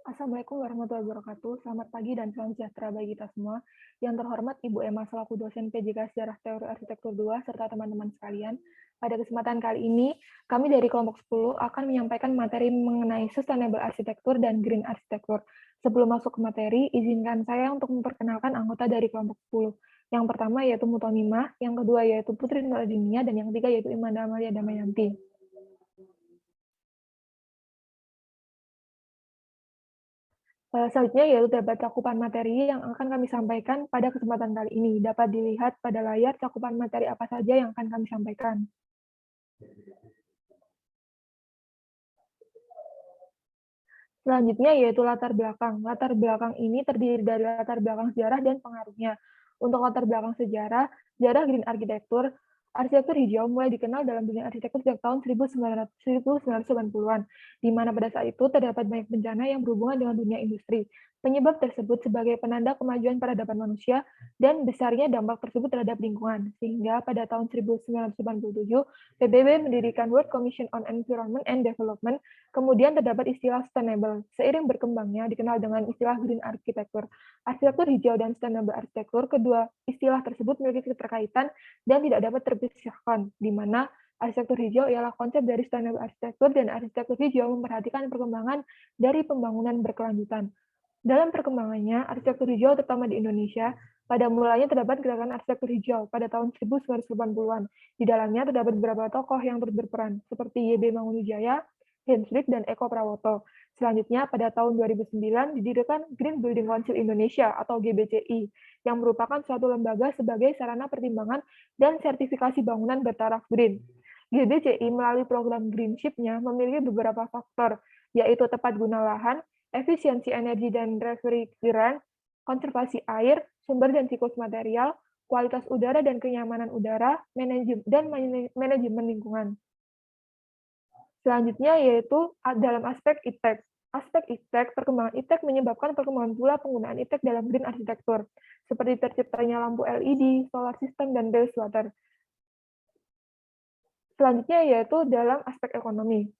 Assalamualaikum warahmatullahi wabarakatuh. Selamat pagi dan salam sejahtera bagi kita semua. Yang terhormat Ibu Emma selaku dosen PJK Sejarah Teori Arsitektur 2 serta teman-teman sekalian. Pada kesempatan kali ini, kami dari kelompok 10 akan menyampaikan materi mengenai Sustainable Architecture dan Green Architecture. Sebelum masuk ke materi, izinkan saya untuk memperkenalkan anggota dari kelompok 10. Yang pertama yaitu Mutonima, yang kedua yaitu Putri Nuradinia, dan yang ketiga yaitu Imanda Amalia Damayanti. Selanjutnya yaitu dapat cakupan materi yang akan kami sampaikan pada kesempatan kali ini. Dapat dilihat pada layar cakupan materi apa saja yang akan kami sampaikan. Selanjutnya yaitu latar belakang. Latar belakang ini terdiri dari latar belakang sejarah dan pengaruhnya. Untuk latar belakang sejarah green arsitektur hijau mulai dikenal dalam dunia arsitektur sejak tahun 1990-an, di mana pada saat itu terdapat banyak bencana yang berhubungan dengan dunia industri. Penyebab tersebut sebagai penanda kemajuan peradaban manusia dan besarnya dampak tersebut terhadap lingkungan. Sehingga pada tahun 1997, PBB mendirikan World Commission on Environment and Development. Kemudian terdapat istilah sustainable. Seiring berkembangnya dikenal dengan istilah green architecture. Arsitektur hijau dan sustainable architecture, kedua istilah tersebut memiliki keterkaitan dan tidak dapat terpisahkan, di mana arsitektur hijau ialah konsep dari sustainable architecture dan arsitektur hijau memperhatikan perkembangan dari pembangunan berkelanjutan. Dalam perkembangannya, arsitektur hijau terutama di Indonesia, pada mulanya terdapat gerakan arsitektur hijau pada tahun 1980-an. Di dalamnya terdapat beberapa tokoh yang turut berperan, seperti Y.B. Mangunwijaya, Hensrick, dan Eko Prawoto. Selanjutnya, pada tahun 2009 didirikan Green Building Council Indonesia atau GBCI, yang merupakan suatu lembaga sebagai sarana pertimbangan dan sertifikasi bangunan bertaraf green. GBCI melalui program Greenship-nya memiliki beberapa faktor, yaitu tepat guna lahan, efisiensi energi dan refrigeran, konservasi air, sumber dan siklus material, kualitas udara dan kenyamanan udara, dan manajemen lingkungan. Selanjutnya yaitu dalam aspek ITEK. Aspek ITEK, perkembangan ITEK menyebabkan perkembangan pula penggunaan ITEK dalam green architecture, seperti terciptanya lampu LED, solar system, dan wastewater. Selanjutnya yaitu dalam aspek ekonomi.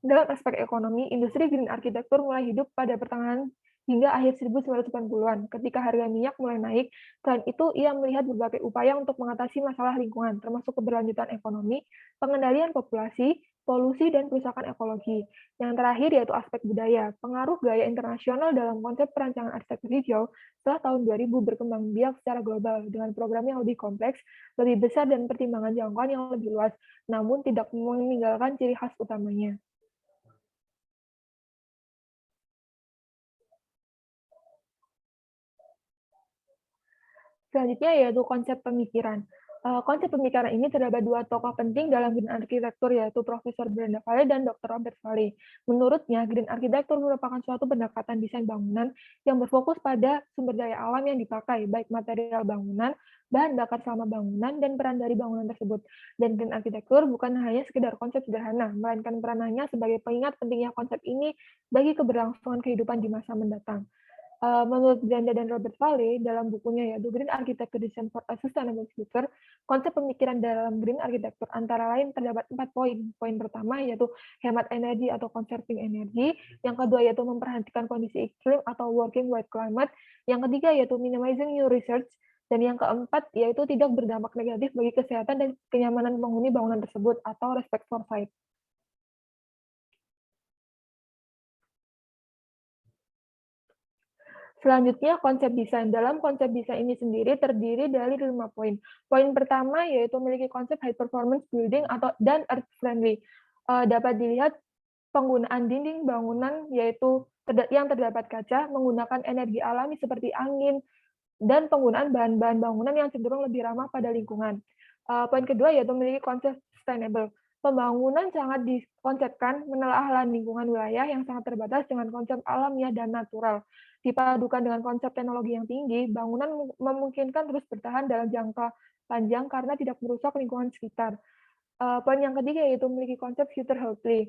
Dalam aspek ekonomi, industri green architecture mulai hidup pada pertengahan hingga akhir 1980-an, ketika harga minyak mulai naik. Selain itu, ia melihat berbagai upaya untuk mengatasi masalah lingkungan, termasuk keberlanjutan ekonomi, pengendalian populasi, polusi, dan kerusakan ekologi. Yang terakhir yaitu aspek budaya. Pengaruh gaya internasional dalam konsep perancangan arsitektur hijau setelah tahun 2000 berkembang biak secara global dengan program yang lebih kompleks, lebih besar, dan pertimbangan jangkauan yang lebih luas, namun tidak meninggalkan ciri khas utamanya. Selanjutnya yaitu konsep pemikiran. Konsep pemikiran ini terdapat dua tokoh penting dalam green arsitektur, yaitu Profesor Brenda Valley dan Dr. Robert Valley. Menurutnya, green arsitektur merupakan suatu pendekatan desain bangunan yang berfokus pada sumber daya alam yang dipakai, baik material bangunan, bahan bakar selama bangunan, dan peran dari bangunan tersebut. Dan green arsitektur bukan hanya sekedar konsep sederhana, melainkan peranannya sebagai pengingat pentingnya konsep ini bagi keberlangsungan kehidupan di masa mendatang. Menurut Brenda dan Robert Valley dalam bukunya yaitu Green Architecture Design for a Sustainable Future, konsep pemikiran dalam green architecture antara lain terdapat 4 poin. Poin pertama yaitu hemat energi atau conserving energy, yang kedua yaitu memperhatikan kondisi iklim atau working with climate, yang ketiga yaitu minimizing new research, dan yang keempat yaitu tidak berdampak negatif bagi kesehatan dan kenyamanan penghuni bangunan tersebut atau respect for site. Selanjutnya, konsep desain. Dalam konsep desain ini sendiri terdiri dari 5 poin. Poin pertama yaitu memiliki konsep high performance building dan earth friendly. Dapat dilihat penggunaan dinding bangunan yaitu yang terdapat kaca, menggunakan energi alami seperti angin, dan penggunaan bahan-bahan bangunan yang cenderung lebih ramah pada lingkungan. Poin kedua yaitu memiliki konsep sustainable. Pembangunan sangat dikonsepkan menelaah lahan lingkungan wilayah yang sangat terbatas dengan konsep alamiah dan natural. Dipadukan dengan konsep teknologi yang tinggi, bangunan memungkinkan terus bertahan dalam jangka panjang karena tidak merusak lingkungan sekitar. Poin yang ketiga yaitu memiliki konsep future healthy.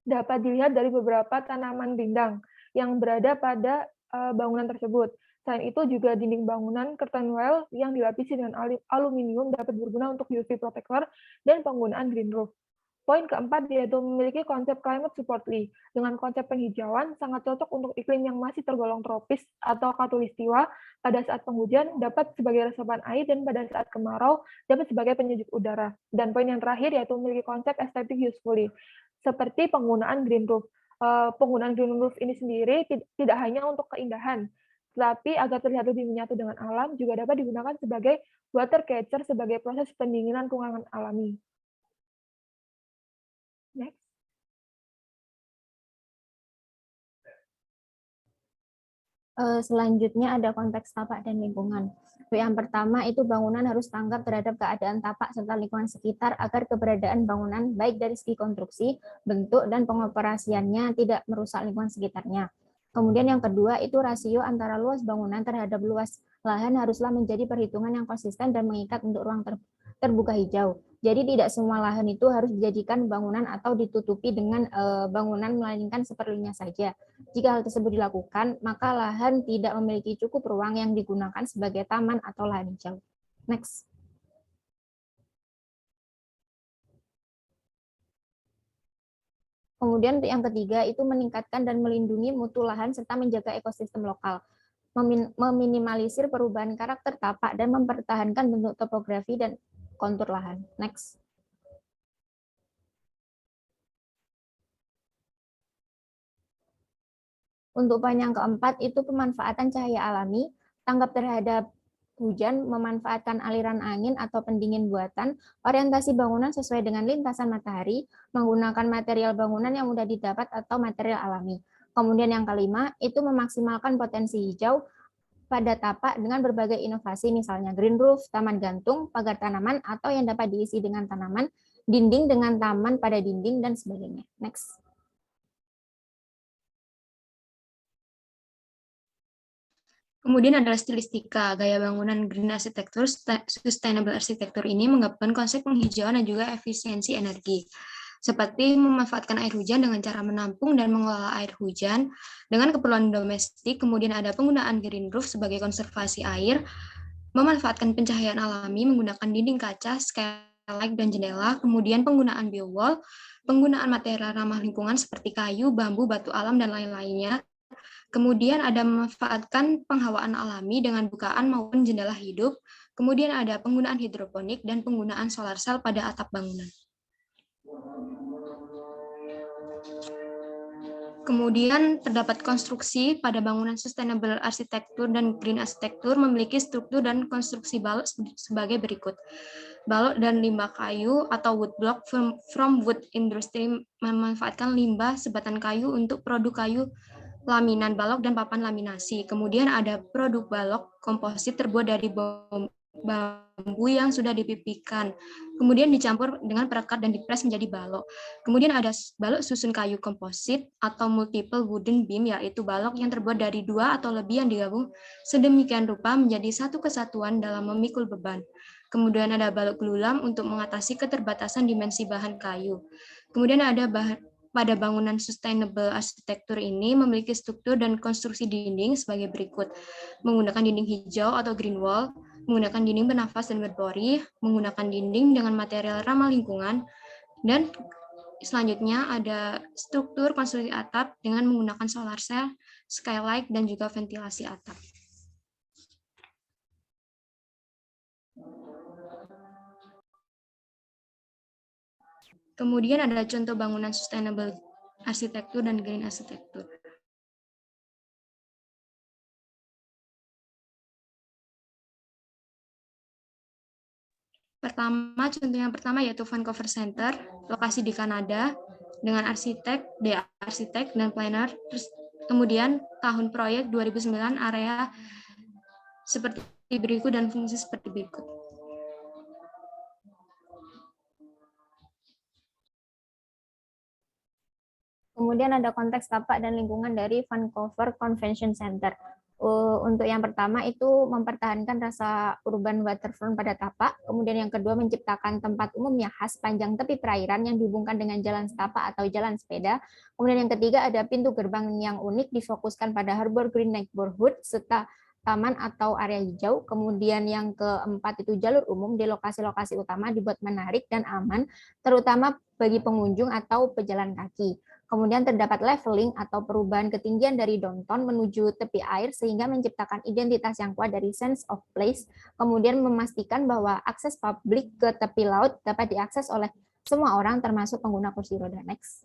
Dapat dilihat dari beberapa tanaman rindang yang berada pada bangunan tersebut. Selain itu juga dinding bangunan curtain wall yang dilapisi dengan aluminium dapat berguna untuk UV protector dan penggunaan green roof. Poin keempat yaitu memiliki konsep climate supportly. Dengan konsep penghijauan, sangat cocok untuk iklim yang masih tergolong tropis atau khatulistiwa pada saat penghujan dapat sebagai resapan air dan pada saat kemarau dapat sebagai penyejuk udara. Dan poin yang terakhir yaitu memiliki konsep estetik usefully, seperti penggunaan green roof. Penggunaan green roof ini sendiri tidak hanya untuk keindahan, tetapi agar terlihat lebih menyatu dengan alam juga dapat digunakan sebagai water catcher sebagai proses pendinginan ruangan alami. Next. Selanjutnya ada konteks tapak dan lingkungan. Yang pertama itu bangunan harus tanggap terhadap keadaan tapak serta lingkungan sekitar agar keberadaan bangunan baik dari segi konstruksi, bentuk, dan pengoperasiannya tidak merusak lingkungan sekitarnya. Kemudian yang kedua itu rasio antara luas bangunan terhadap luas lahan haruslah menjadi perhitungan yang konsisten dan mengikat untuk ruang terbuka hijau. Jadi tidak semua lahan itu harus dijadikan bangunan atau ditutupi dengan bangunan melainkan seperlunya saja. Jika hal tersebut dilakukan, maka lahan tidak memiliki cukup ruang yang digunakan sebagai taman atau lahan hijau. Next. Kemudian yang ketiga itu meningkatkan dan melindungi mutu lahan serta menjaga ekosistem lokal. Meminimalisir perubahan karakter tapak dan mempertahankan bentuk topografi dan kontur lahan. Next. Untuk poin yang keempat itu pemanfaatan cahaya alami, tanggap terhadap hujan, memanfaatkan aliran angin atau pendingin buatan, orientasi bangunan sesuai dengan lintasan matahari, menggunakan material bangunan yang mudah didapat atau material alami. Kemudian yang kelima, itu memaksimalkan potensi hijau pada tapak dengan berbagai inovasi, misalnya green roof, taman gantung, pagar tanaman, atau yang dapat diisi dengan tanaman, dinding dengan taman pada dinding, dan sebagainya. Next. Kemudian adalah stilistika. Gaya bangunan green architecture, sustainable architecture ini menggabungkan konsep penghijauan dan juga efisiensi energi. Seperti memanfaatkan air hujan dengan cara menampung dan mengelola air hujan dengan keperluan domestik. Kemudian ada penggunaan green roof sebagai konservasi air, memanfaatkan pencahayaan alami menggunakan dinding kaca, skylight, dan jendela. Kemudian penggunaan biowall, penggunaan material ramah lingkungan seperti kayu, bambu, batu alam, dan lain-lainnya. Kemudian ada memanfaatkan penghawaan alami dengan bukaan maupun jendela hidup. Kemudian ada penggunaan hidroponik dan penggunaan solar cell pada atap bangunan. Kemudian terdapat konstruksi pada bangunan sustainable architecture dan green architecture memiliki struktur dan konstruksi balok sebagai berikut. Balok dan limbah kayu atau wood block from wood industry memanfaatkan limbah sebatan kayu untuk produk kayu laminan balok dan papan laminasi. Kemudian ada produk balok komposit terbuat dari bambu yang sudah dipipihkan. Kemudian dicampur dengan perekat dan dipres menjadi balok. Kemudian ada balok susun kayu komposit atau multiple wooden beam, yaitu balok yang terbuat dari 2 atau lebih yang digabung sedemikian rupa menjadi satu kesatuan dalam memikul beban. Kemudian ada balok gelulam untuk mengatasi keterbatasan dimensi bahan kayu. Kemudian ada pada bangunan sustainable architecture ini memiliki struktur dan konstruksi dinding sebagai berikut. Menggunakan dinding hijau atau green wall, menggunakan dinding bernafas dan berpori, menggunakan dinding dengan material ramah lingkungan, dan selanjutnya ada struktur konstruksi atap dengan menggunakan solar cell, skylight, dan juga ventilasi atap. Kemudian ada contoh bangunan sustainable arsitektur dan green arsitektur. Contoh yang pertama yaitu Vancouver Center, lokasi di Kanada, dengan arsitek, dan planner. Kemudian tahun proyek 2009, area seperti berikut dan fungsi seperti berikut. Kemudian ada konteks tapak dan lingkungan dari Vancouver Convention Center. Untuk yang pertama itu mempertahankan rasa urban waterfront pada tapak. Kemudian yang kedua menciptakan tempat umum yang khas panjang tepi perairan yang dihubungkan dengan jalan setapak atau jalan sepeda. Kemudian yang ketiga ada pintu gerbang yang unik difokuskan pada Harbor Green Neighborhood serta taman atau area hijau. Kemudian yang keempat itu jalur umum di lokasi-lokasi utama dibuat menarik dan aman, terutama bagi pengunjung atau pejalan kaki. Kemudian terdapat leveling atau perubahan ketinggian dari downtown menuju tepi air sehingga menciptakan identitas yang kuat dari sense of place. Kemudian memastikan bahwa akses publik ke tepi laut dapat diakses oleh semua orang termasuk pengguna kursi roda. Next.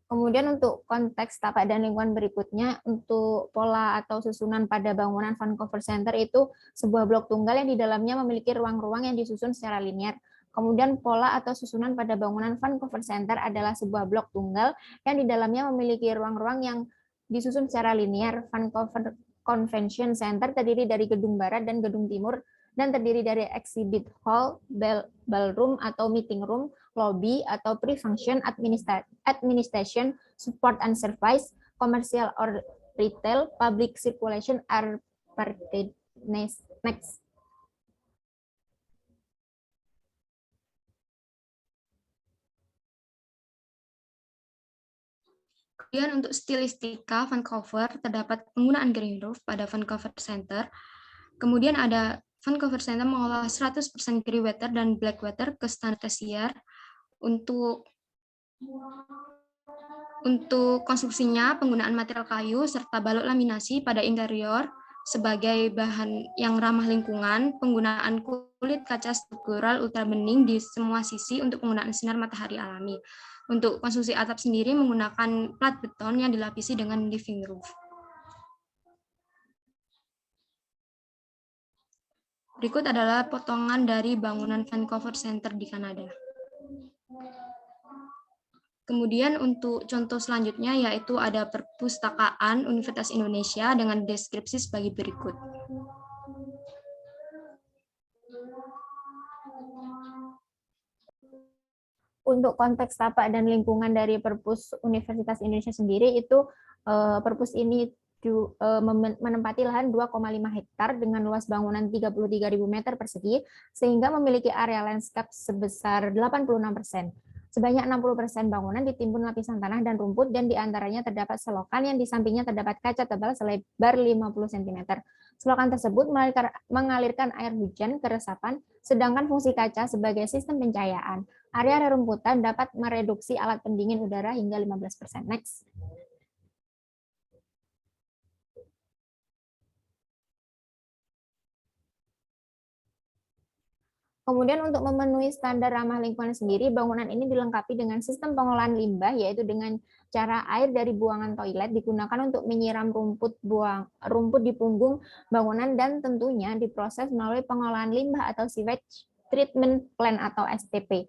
Kemudian untuk konteks tapak dan lingkungan berikutnya, untuk pola atau susunan pada bangunan Vancouver Center itu sebuah blok tunggal yang di dalamnya memiliki ruang-ruang yang disusun secara linear. Kemudian pola atau susunan pada bangunan Vancouver Center adalah sebuah blok tunggal yang di dalamnya memiliki ruang-ruang yang disusun secara linear. Vancouver Convention Center terdiri dari gedung barat dan gedung timur dan terdiri dari exhibit hall, ballroom atau meeting room, lobby atau pre-function, administration, support and service, commercial or retail, public circulation are parted. Next. Kemudian untuk stilistika Vancouver, terdapat penggunaan green roof pada Vancouver Center. Kemudian ada Vancouver Center mengolah 100% grey water dan black water ke standar tersier. Untuk konstruksinya, penggunaan material kayu serta balok laminasi pada interior sebagai bahan yang ramah lingkungan, penggunaan kulit kaca struktural ultra bening di semua sisi untuk penggunaan sinar matahari alami. Untuk konstruksi atap sendiri menggunakan plat beton yang dilapisi dengan living roof. Berikut adalah potongan dari bangunan Vancouver Center di Kanada. Kemudian untuk contoh selanjutnya yaitu ada perpustakaan Universitas Indonesia dengan deskripsi sebagai berikut. Untuk konteks tapak dan lingkungan dari Perpus Universitas Indonesia sendiri itu Perpus ini menempati lahan 2,5 hektar dengan luas bangunan 33.000 meter persegi sehingga memiliki area landscape sebesar 86%. Sebanyak 60% bangunan ditimbun lapisan tanah dan rumput dan diantaranya terdapat selokan yang di sampingnya terdapat kaca tebal selebar 50 cm. Selokan tersebut mengalirkan air hujan ke resapan, sedangkan fungsi kaca sebagai sistem pencahayaan. Area rerumputan dapat mereduksi alat pendingin udara hingga 15%. Next. Kemudian untuk memenuhi standar ramah lingkungan sendiri, bangunan ini dilengkapi dengan sistem pengolahan limbah, yaitu dengan cara air dari buangan toilet digunakan untuk menyiram rumput di punggung bangunan dan tentunya diproses melalui pengolahan limbah atau sewage treatment plant atau STP.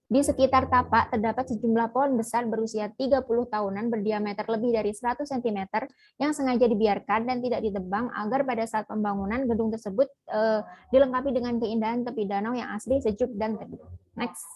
Di sekitar tapak terdapat sejumlah pohon besar berusia 30 tahunan berdiameter lebih dari 100 cm yang sengaja dibiarkan dan tidak ditebang agar pada saat pembangunan gedung tersebut dilengkapi dengan keindahan tepi danau yang asri, sejuk, dan teduh. Next.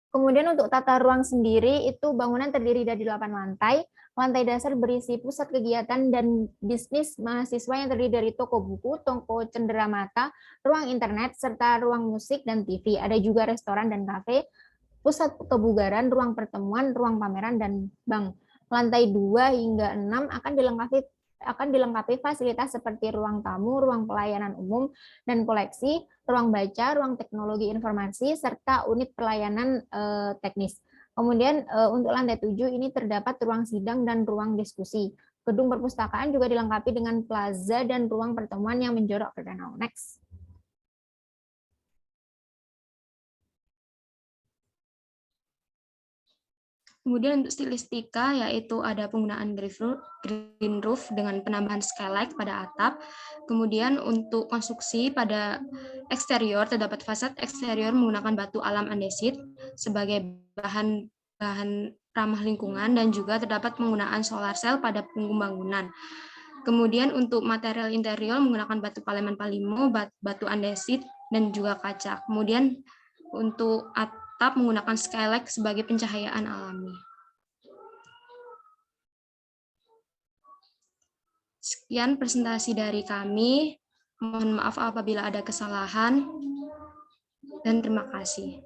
Kemudian untuk tata ruang sendiri, itu bangunan terdiri dari 8 lantai. Lantai dasar berisi pusat kegiatan dan bisnis mahasiswa yang terdiri dari toko buku, toko cenderamata, ruang internet, serta ruang musik dan TV. Ada juga restoran dan kafe, pusat kebugaran, ruang pertemuan, ruang pameran, dan bank. Lantai 2 hingga 6 akan dilengkapi fasilitas seperti ruang tamu, ruang pelayanan umum dan koleksi, ruang baca, ruang teknologi informasi, serta unit pelayanan teknis. Kemudian untuk lantai 7 ini terdapat ruang sidang dan ruang diskusi. Gedung perpustakaan juga dilengkapi dengan plaza dan ruang pertemuan yang menjorok ke danau. Next. Kemudian untuk stilistika yaitu ada penggunaan green roof dengan penambahan skylight pada atap. Kemudian untuk konstruksi pada eksterior terdapat fasad eksterior menggunakan batu alam andesit sebagai bahan ramah lingkungan dan juga terdapat penggunaan solar cell pada punggung bangunan. Kemudian untuk material interior menggunakan batu Paleman Palimo, batu andesit dan juga kaca. Kemudian untuk atap menggunakan skylight sebagai pencahayaan alami. Sekian presentasi dari kami. Mohon maaf apabila ada kesalahan. Dan terima kasih.